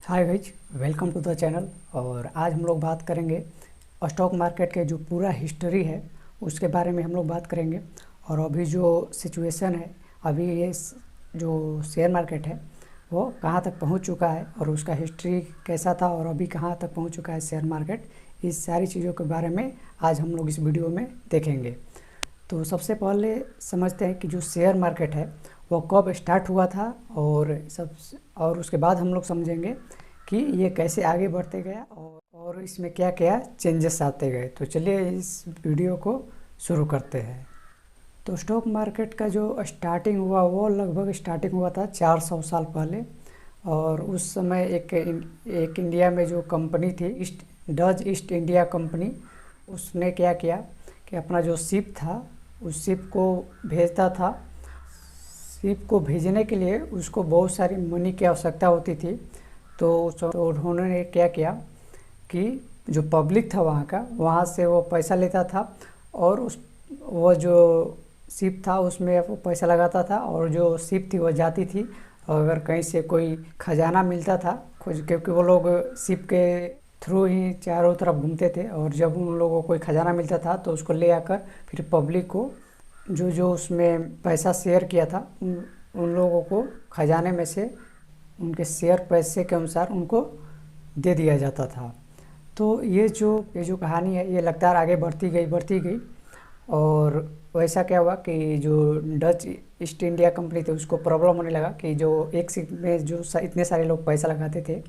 Hi guys, welcome to the channel. और आज हम लोग बात करेंगे स्टॉक मार्केट के जो पूरा हिस्ट्री है उसके बारे में हम लोग बात करेंगे। और अभी जो सिचुएशन है, अभी ये जो शेयर मार्केट है वो कहाँ तक पहुँच चुका है और उसका हिस्ट्री कैसा था और अभी कहाँ तक पहुँच चुका है शेयर मार्केट, इस सारी चीज़ों के बारे में आज हम लोग इस वीडियो में देखेंगे। तो सबसे पहले समझते हैं कि जो शेयर मार्केट है वो कब स्टार्ट हुआ था और उसके बाद हम लोग समझेंगे कि ये कैसे आगे बढ़ते गया और इसमें क्या क्या चेंजेस आते गए। तो चलिए इस वीडियो को शुरू करते हैं। तो स्टॉक मार्केट का जो स्टार्टिंग हुआ वो लगभग स्टार्टिंग हुआ था 400 साल पहले। और उस समय एक इंडिया में जो कंपनी थी डच ईस्ट इंडिया कंपनी, उसने क्या किया कि अपना जो शिप था उस शिप को भेजता था। शिप को भेजने के लिए उसको बहुत सारी मनी की आवश्यकता होती थी। तो उन्होंने क्या किया कि जो पब्लिक था वहाँ से वो पैसा लेता था और वो जो शिप था उसमें वो पैसा लगाता था। और जो शिप थी वो जाती थी, अगर कहीं से कोई खजाना मिलता था क्योंकि वो लोग शिप के थ्रू ही चारों तरफ घूमते थे, और जब उन लोगों को कोई खजाना मिलता था तो उसको ले आकर फिर पब्लिक को जो उसमें पैसा शेयर किया था उन लोगों को खजाने में से उनके शेयर पैसे के अनुसार उनको दे दिया जाता था। तो ये जो कहानी है ये लगातार आगे बढ़ती गई। और वैसा क्या हुआ कि जो डच ईस्ट इंडिया कंपनी थी उसको प्रॉब्लम होने लगा कि जो एक शिप में जो इतने सारे लोग पैसा लगाते थे,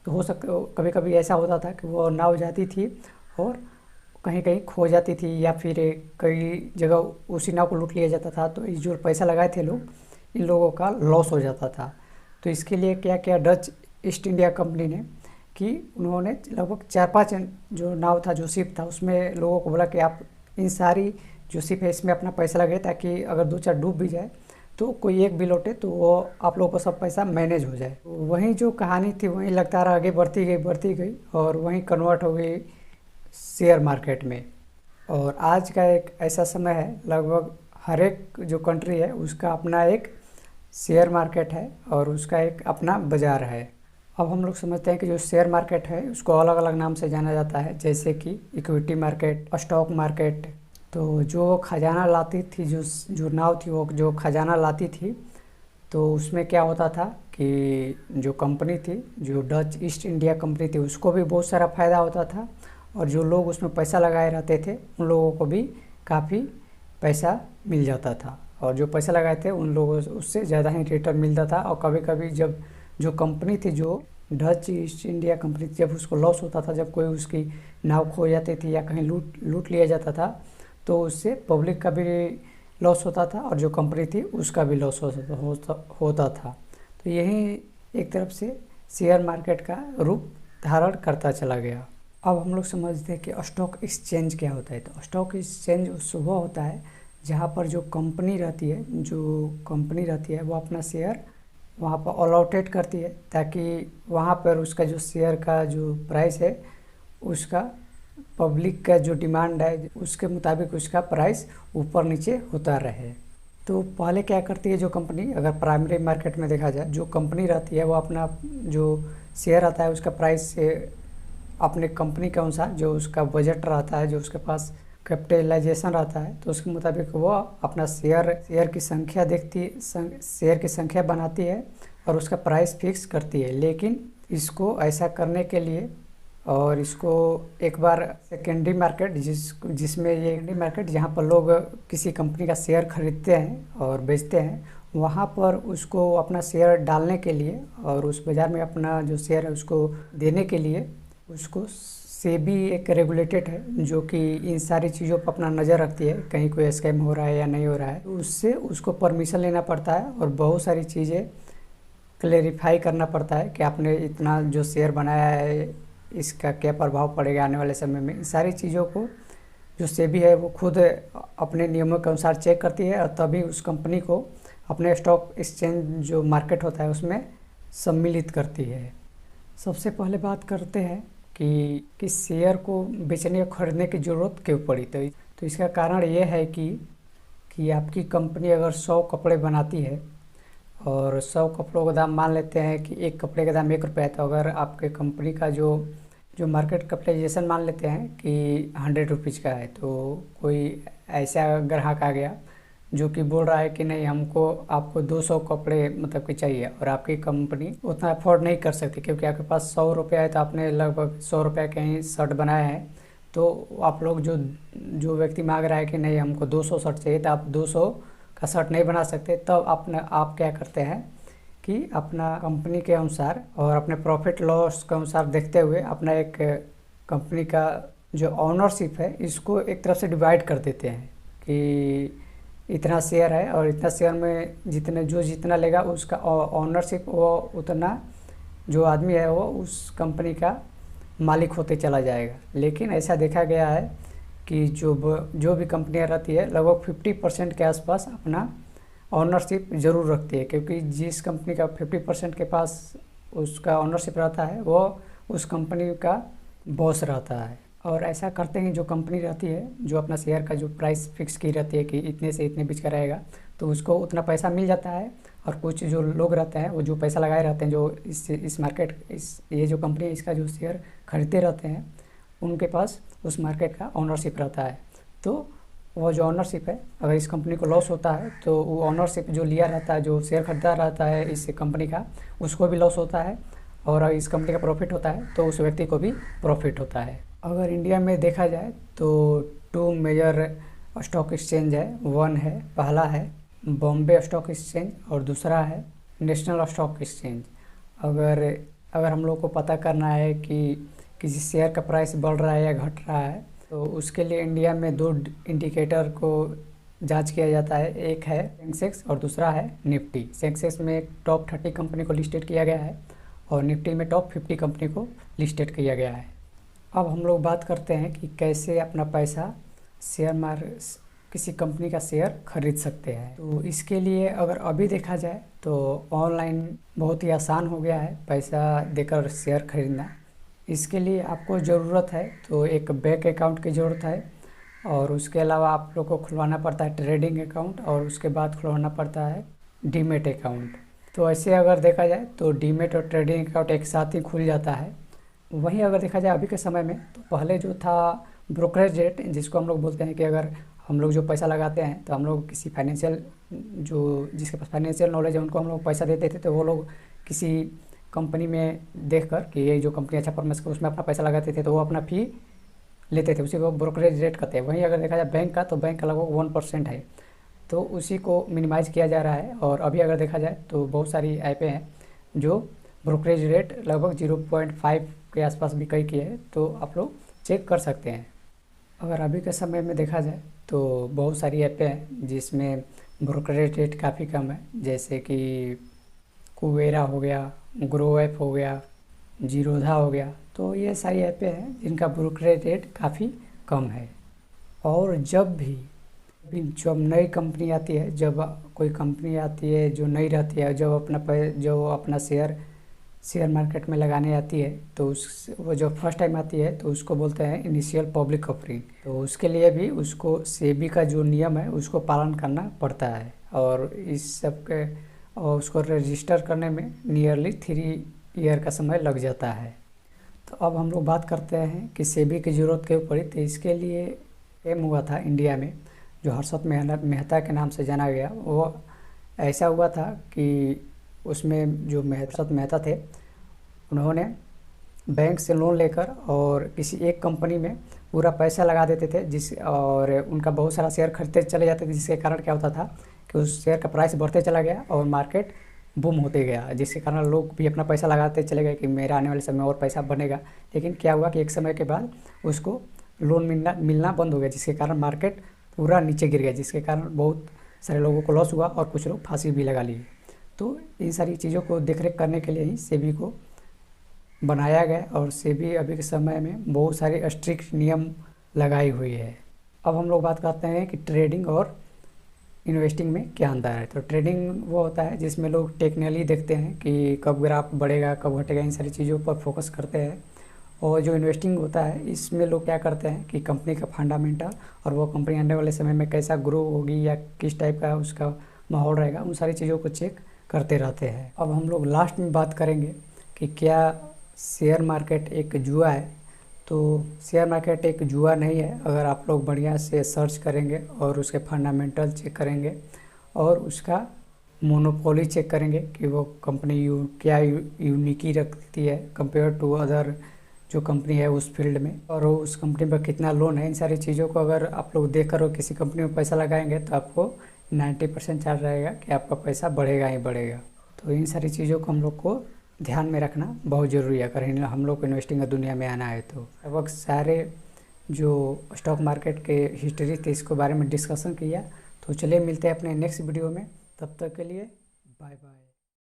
तो हो सकता कभी कभी ऐसा होता था कि वो नाव जाती थी और कहीं कहीं खो जाती थी, या फिर कई जगह उसी नाव को लूट लिया जाता था। तो इस जो पैसा लगाए थे लोग, इन लोगों का लॉस हो जाता था। तो इसके लिए क्या किया डच ईस्ट इंडिया कंपनी ने कि उन्होंने लगभग 4-5 जो नाव था, जो शिप था, उसमें लोगों को बोला कि आप इन सारी जो शिप है इसमें अपना पैसा लगे, ताकि अगर 2-4 डूब भी जाए तो कोई एक भी लौटे तो वो आप लोगों को सब पैसा मैनेज हो जाए। तो वहीं जो कहानी थी वहीं लगातार आगे बढ़ती गई और वहीं कन्वर्ट हो गई शेयर मार्केट में। और आज का एक ऐसा समय है, लगभग हर एक जो कंट्री है उसका अपना एक शेयर मार्केट है और उसका एक अपना बाज़ार है। अब हम लोग समझते हैं कि जो शेयर मार्केट है उसको अलग अलग नाम से जाना जाता है, जैसे कि इक्विटी मार्केट, स्टॉक मार्केट। तो जो खजाना लाती थी, जो नाव थी वो जो खजाना लाती थी, तो उसमें क्या होता था कि जो कंपनी थी, जो डच ईस्ट इंडिया कंपनी थी, उसको भी बहुत सारा फ़ायदा होता था। और जो लोग उसमें पैसा लगाए रहते थे उन लोगों को भी काफ़ी पैसा मिल जाता था। और जो पैसा लगाए थे उन लोगों उससे ज़्यादा ही रिटर्न मिलता था। और कभी कभी जब जो कंपनी थी, जो डच ईस्ट इंडिया कंपनी थी, जब उसको लॉस होता था, जब कोई उसकी नाव खो जाती थी या कहीं लूट लिया जाता था, तो उससे पब्लिक का भी लॉस होता था और जो कंपनी थी उसका भी लॉस होता था। तो यही एक तरफ से शेयर मार्केट का रूप धारण करता चला गया। अब हम लोग समझते हैं कि स्टॉक एक्सचेंज क्या होता है। तो स्टॉक एक्सचेंज सुबह होता है जहाँ पर जो कंपनी रहती है वो अपना शेयर वहाँ पर अलॉटेड करती है, ताकि वहाँ पर उसका जो शेयर का जो प्राइस है उसका पब्लिक का जो डिमांड है उसके मुताबिक उसका प्राइस ऊपर नीचे होता रहे। तो पहले क्या करती है जो कंपनी, अगर प्राइमरी मार्केट में देखा जाए, जो कंपनी रहती है वो अपना जो शेयर आता है उसका प्राइस से अपने कंपनी के अनुसार जो उसका बजट रहता है, जो उसके पास कैपिटलाइजेशन रहता है, तो उसके मुताबिक वो अपना शेयर की संख्या बनाती है और उसका प्राइस फिक्स करती है। लेकिन इसको ऐसा करने के लिए और इसको एक बार सेकेंडरी मार्केट जिसमें ये सेकेंडरी मार्केट जहाँ पर लोग किसी कंपनी का शेयर खरीदते हैं और बेचते हैं, वहाँ पर उसको अपना शेयर डालने के लिए और उस बाज़ार में अपना जो शेयर है उसको देने के लिए उसको सेबी एक रेगुलेटेड है जो कि इन सारी चीज़ों पर अपना नज़र रखती है, कहीं कोई स्कैम हो रहा है या नहीं हो रहा है। तो उससे उसको परमिशन लेना पड़ता है और बहुत सारी चीज़ें क्लेरिफाई करना पड़ता है कि आपने इतना जो शेयर बनाया है इसका क्या प्रभाव पड़ेगा आने वाले समय में। इन सारी चीज़ों को जो सेबी है वो खुद अपने नियमों के अनुसार चेक करती है और तभी उस कंपनी को अपने स्टॉक एक्सचेंज जो मार्केट होता है उसमें सम्मिलित करती है। सबसे पहले बात करते हैं कि शेयर को बेचने या खरीदने की ज़रूरत क्यों पड़ी। तो इसका कारण ये है कि आपकी कंपनी अगर 100 कपड़े बनाती है और 100 कपड़ों का दाम मान लेते हैं कि एक कपड़े का दाम 1 रुपये है, तो अगर आपके कंपनी का जो जो मार्केट कैपिटलाइजेशन मान लेते हैं कि 100 रुपीज़ का है, तो कोई ऐसा ग्राहक आ गया जो कि बोल रहा है कि नहीं, हमको आपको 200 कपड़े मतलब कि चाहिए, और आपकी कंपनी उतना अफोर्ड नहीं कर सकती क्योंकि आपके पास 100 रुपया है, तो आपने लगभग 100 रुपये का ही शर्ट बनाया है। तो आप लोग जो जो व्यक्ति मांग रहा है कि नहीं हमको 200 शर्ट चाहिए, तो आप 200 का शर्ट नहीं बना सकते। तब आप क्या करते हैं कि अपना कंपनी के अनुसार और अपने प्रॉफिट लॉस के अनुसार देखते हुए अपना एक कंपनी का जो ओनरशिप है इसको एक तरफ से डिवाइड कर देते हैं कि इतना शेयर है और इतना शेयर में जितना लेगा उसका ओनरशिप वो उतना जो आदमी है वो उस कंपनी का मालिक होते चला जाएगा। लेकिन ऐसा देखा गया है कि जो भी कंपनियां रहती है लगभग 50% के आसपास अपना ओनरशिप ज़रूर रखती है, क्योंकि जिस कंपनी का 50% के पास उसका ओनरशिप रहता है वो उस कंपनी का बॉस रहता है। और ऐसा करते हैं जो कंपनी रहती है जो अपना शेयर का जो प्राइस फिक्स की रहती है कि इतने से इतने बीच का रहेगा, तो उसको उतना पैसा मिल जाता है। और कुछ जो लोग रहते हैं वो जो पैसा लगाए रहते हैं, जो इस मार्केट ये जो कंपनी है इसका जो शेयर खरीदते रहते हैं, उनके पास उस मार्केट का ओनरशिप रहता है। तो वो जो ओनरशिप है, अगर इस कंपनी को लॉस होता है तो वो ओनरशिप जो लिया रहता है, जो शेयर खरीदा रहता है इस कंपनी का, उसको भी लॉस होता है। और अगर इस कंपनी का प्रॉफिट होता है तो उस व्यक्ति को भी प्रॉफिट होता है। अगर इंडिया में देखा जाए तो 2 मेजर स्टॉक एक्सचेंज है। वन है, पहला है बॉम्बे स्टॉक एक्सचेंज और दूसरा है नेशनल स्टॉक एक्सचेंज। अगर हम लोग को पता करना है कि किसी शेयर का प्राइस बढ़ रहा है या घट रहा है, तो उसके लिए इंडिया में 2 इंडिकेटर को जांच किया जाता है। एक है सेंसेक्स और दूसरा है निफ्टी। सेंसेक्स में टॉप 30 कंपनी को लिस्टेड किया गया है और निफ्टी में टॉप 50 कंपनी को लिस्टेड किया गया है। अब हम लोग बात करते हैं कि कैसे अपना पैसा किसी कंपनी का शेयर खरीद सकते हैं। तो इसके लिए अगर अभी देखा जाए तो ऑनलाइन बहुत ही आसान हो गया है पैसा देकर शेयर खरीदना। इसके लिए आपको ज़रूरत है तो एक बैंक अकाउंट की ज़रूरत है, और उसके अलावा आप लोग को खुलवाना पड़ता है ट्रेडिंग अकाउंट, और उसके बाद खुलवाना पड़ता है डीमेट अकाउंट। तो ऐसे अगर देखा जाए तो डीमेट और ट्रेडिंग अकाउंट एक साथ ही खुल जाता है। वहीं अगर देखा जाए अभी के समय में, तो पहले जो था ब्रोकरेज रेट, जिसको हम लोग बोलते हैं कि अगर हम लोग जो पैसा लगाते हैं तो हम लोग किसी जिसके पास फाइनेंशियल नॉलेज है उनको हम लोग पैसा देते थे, तो वो लोग किसी कंपनी में देखकर कि ये जो कंपनी अच्छा परफॉर्मेंस कर उसमें अपना पैसा लगाते थे, तो वो अपना फ़ी लेते थे, उसी को ब्रोकरेज रेट कहते हैं। वहीं अगर देखा जाए बैंक का, तो बैंक का लगभग 1% है, तो उसी को मिनिमाइज़ किया जा रहा है। और अभी अगर देखा जाए तो बहुत सारी ऐपें हैं जो ब्रोकरेज रेट लगभग 0.5 के आसपास भी कई की है, तो आप लोग चेक कर सकते हैं। अगर अभी के समय में देखा जाए तो बहुत सारी ऐपें हैं जिसमें ब्रोकरेज रेट काफ़ी कम है, जैसे कि कुवेरा हो गया, ग्रो ऐप हो गया, जीरोधा हो गया। तो ये सारी ऐपें हैं जिनका ब्रोकरेज रेट काफ़ी कम है। और जब नई कंपनी आती है, जब कोई कंपनी आती है जो नई रहती है, जो अपना शेयर मार्केट में लगाने आती है, तो वो जो फर्स्ट टाइम आती है तो उसको बोलते हैं इनिशियल पब्लिक ऑफरिंग। तो उसके लिए भी उसको सेबी का जो नियम है उसको पालन करना पड़ता है, और इस सब के और उसको रजिस्टर करने में नियरली 3 ईयर का समय लग जाता है। तो अब हम लोग बात करते हैं कि सेबी की ज़रूरत क्यों पड़ी। तो इसके लिए एम हुआ था इंडिया में, जो हर्षद मेहता के नाम से जाना गया। वो ऐसा हुआ था कि उसमें जो हर्षद मेहता थे, उन्होंने बैंक से लोन लेकर और किसी एक कंपनी में पूरा पैसा लगा देते थे, और उनका बहुत सारा शेयर खरीदते चले जाते थे, जिसके कारण क्या होता था कि उस शेयर का प्राइस बढ़ते चला गया और मार्केट बूम होते गया, जिसके कारण लोग भी अपना पैसा लगाते चले गए कि मेरा आने वाले समय में और पैसा बनेगा। लेकिन क्या हुआ कि एक समय के बाद उसको लोन मिलना बंद हो गया, जिसके कारण मार्केट पूरा नीचे गिर गया, जिसके कारण बहुत सारे लोगों को लॉस हुआ और कुछ लोग फांसी भी लगा लिए। तो इन सारी चीज़ों को देखरेख करने के लिए ही सेबी को बनाया गया, और सेबी अभी के समय में बहुत सारे स्ट्रिक्ट नियम लगाई हुई है। अब हम लोग बात करते हैं कि ट्रेडिंग और इन्वेस्टिंग में क्या अंतर है। तो ट्रेडिंग वो होता है जिसमें लोग टेक्निकली देखते हैं कि कब ग्राफ बढ़ेगा कब घटेगा, इन सारी चीज़ों पर फोकस करते हैं। और जो इन्वेस्टिंग होता है इसमें लोग क्या करते हैं कि कंपनी का फंडामेंटल और वो कंपनी आने वाले समय में कैसा ग्रो होगी या किस टाइप का उसका माहौल रहेगा, उन सारी चीज़ों को चेक करते रहते हैं। अब हम लोग लास्ट में बात करेंगे कि क्या शेयर मार्केट एक जुआ है। तो शेयर मार्केट एक जुआ नहीं है। अगर आप लोग बढ़िया से सर्च करेंगे और उसके फंडामेंटल चेक करेंगे और उसका मोनोपोली चेक करेंगे कि वो कंपनी क्या यूनिकी रखती है कंपेयर टू अदर जो कंपनी है उस फील्ड में, और उस कंपनी पर कितना लोन है, इन सारी चीज़ों को अगर आप लोग देख कर किसी कंपनी में पैसा लगाएंगे तो आपको 90% चांस रहेगा कि आपका पैसा बढ़ेगा ही बढ़ेगा। तो इन सारी चीज़ों को हम लोग को ध्यान में रखना बहुत ज़रूरी है अगर हम लोग को इन्वेस्टिंग दुनिया में आना है। तो लगभग सारे जो स्टॉक मार्केट के हिस्ट्री थे इसके बारे में डिस्कशन किया। तो चलिए मिलते हैं अपने नेक्स्ट वीडियो में, तब तक के लिए बाय बाय।